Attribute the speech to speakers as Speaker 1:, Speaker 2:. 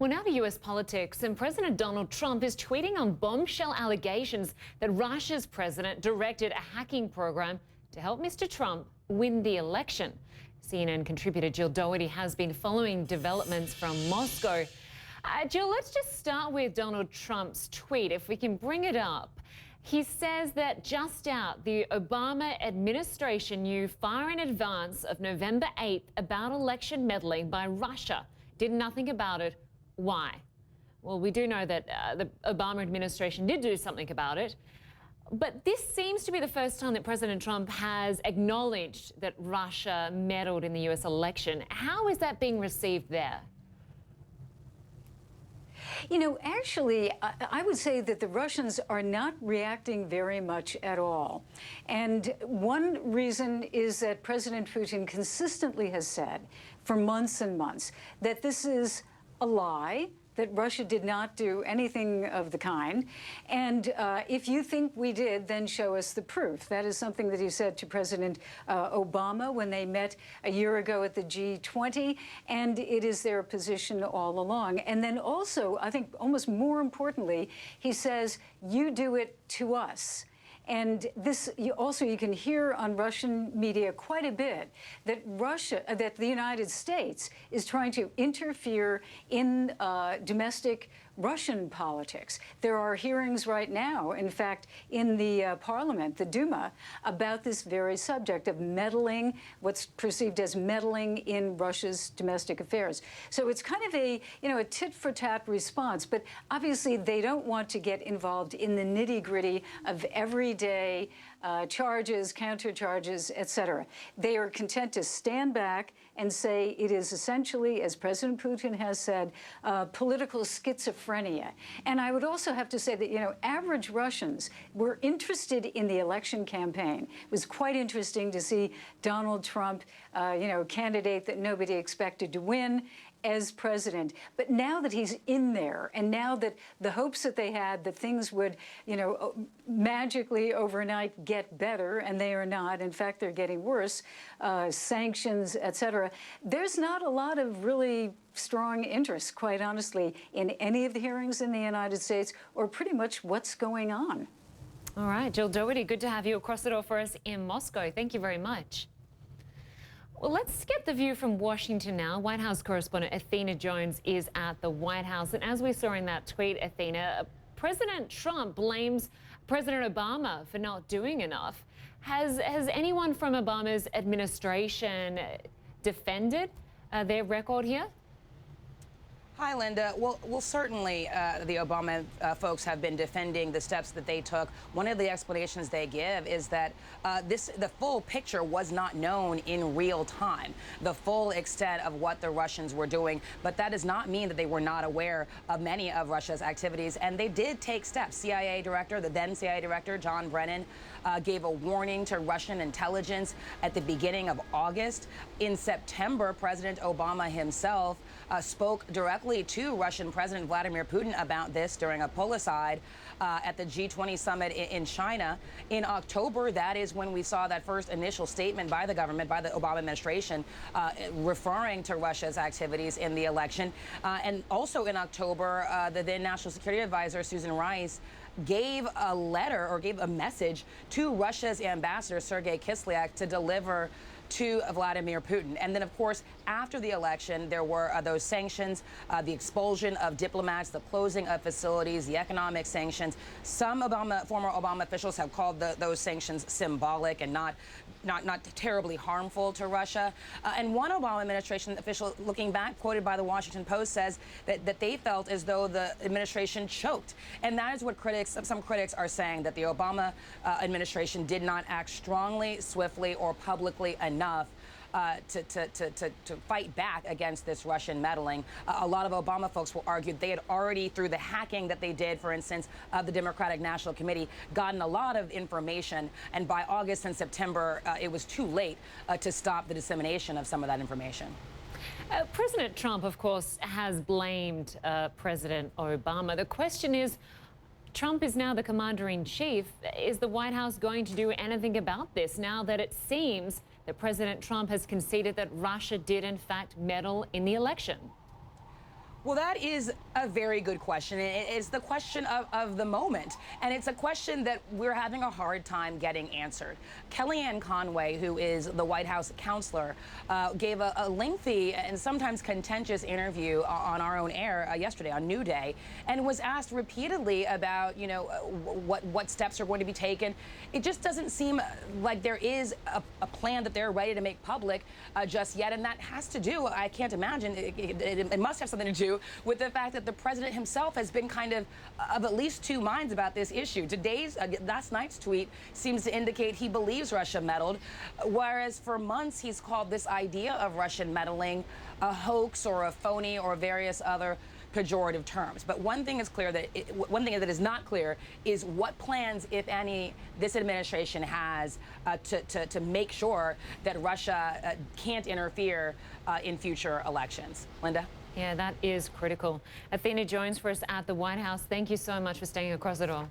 Speaker 1: Well, now to US politics, and President Donald Trump is tweeting on bombshell allegations that Russia's president directed a hacking program to help Mr. Trump win the election. CNN contributor Jill Dougherty has been following developments from Moscow. Jill, let's just start with Donald Trump's tweet, if we can bring it up. He says that just out, the Obama administration knew far in advance of November 8th about election meddling by Russia. Did nothing about it. Why? Well, we do know that the Obama administration did do something about it. But this seems to be the first time that President Trump has acknowledged that Russia meddled in the US election. How is that being received there?
Speaker 2: You know, actually, I would say that the Russians are not reacting very much at all. And one reason is that President Putin consistently has said for months and months that this is a lie, that Russia did not do anything of the kind. And if you think we did, then show us the proof. That is something that he said to President Obama when they met a year ago at the G20, and it is their position all along. And then also, I think almost more importantly, he says, you do it to us. And this you can hear on Russian media quite a bit that that the United States is trying to interfere in domestic Russian politics. There are hearings right now, in fact, in the parliament, the Duma, about this very subject of meddling, what's perceived as meddling in Russia's domestic affairs. So it's kind of a tit-for-tat response, but obviously they don't want to get involved in the nitty-gritty of everyday charges, countercharges, et cetera. They are content to stand back and say it is essentially, as President Putin has said, political schizophrenia. And I would also have to say that, average Russians were interested in the election campaign. It was quite interesting to see Donald Trump, candidate that nobody expected to win, as president. But now that he's in there, and now that the hopes that they had that things would, magically overnight get better, and they are not, in fact, they're getting worse, sanctions, et cetera, there's not a lot of really strong interest, quite honestly, in any of the hearings in the United States, or pretty much what's going on.
Speaker 1: All right, Jill Dougherty, good to have you across the door for us in Moscow. Thank you very much. Well, let's get the view from Washington now. White House correspondent Athena Jones is at the White House. And as we saw in that tweet, Athena, President Trump blames President Obama for not doing enough. Has anyone from Obama's administration defended their record here?
Speaker 3: Hi, Lynda. Well, certainly the Obama folks have been defending the steps that they took. One of the explanations they give is that the full picture was not known in real time, the full extent of what the Russians were doing. But that does not mean that they were not aware of many of Russia's activities. And they did take steps. CIA director, the then CIA director, John Brennan, gave a warning to Russian intelligence at the beginning of August. In September, President Obama himself spoke directly to Russian President Vladimir Putin about this during a pull-aside at the G20 summit in China. In October, that is when we saw that first initial statement by the government, by the Obama administration, referring to Russia's activities in the election. And also in October, the then National Security Advisor, Susan Rice, gave a letter or gave a message to Russia's ambassador, Sergei Kislyak, to deliver to Vladimir Putin. And then, of course, after the election, there were those sanctions, the expulsion of diplomats, the closing of facilities, the economic sanctions. Some former Obama officials have called those sanctions symbolic and not terribly harmful to Russia. And one Obama administration official, looking back, quoted by the Washington Post, says that they felt as though the administration choked. And that is what some critics are saying, that the Obama administration did not act strongly, swiftly, or publicly enough to fight back against this Russian meddling. A lot of Obama folks will argue they had already, through the hacking that they did, for instance, of the Democratic National Committee, gotten a lot of information. And by August and September, it was too late to stop the dissemination of some of that information.
Speaker 1: President Trump, of course, has blamed President Obama. The question is, Trump is now the commander-in-chief. Is the White House going to do anything about this now that it seems that President Trump has conceded that Russia did, in fact, meddle in the election?
Speaker 3: Well, that is a very good question. It's the question of the moment. And it's a question that we're having a hard time getting answered. Kellyanne Conway, who is the White House counselor, gave a lengthy and sometimes contentious interview on our own air yesterday on New Day, and was asked repeatedly about, what steps are going to be taken. It just doesn't seem like there is a plan that they're ready to make public just yet. And that has to do, I can't imagine, it must have something to do with the fact that the president himself has been kind of at least two minds about this issue. Last night's tweet seems to indicate he believes Russia meddled, whereas for months he's called this idea of Russian meddling a hoax or a phony or various other pejorative terms. But one thing is clear one thing that is not clear is what plans, if any, this administration has to make sure that Russia can't interfere in future elections. Lynda?
Speaker 1: Yeah, that is critical. Athena Jones for us at the White House. Thank you so much for staying across it all.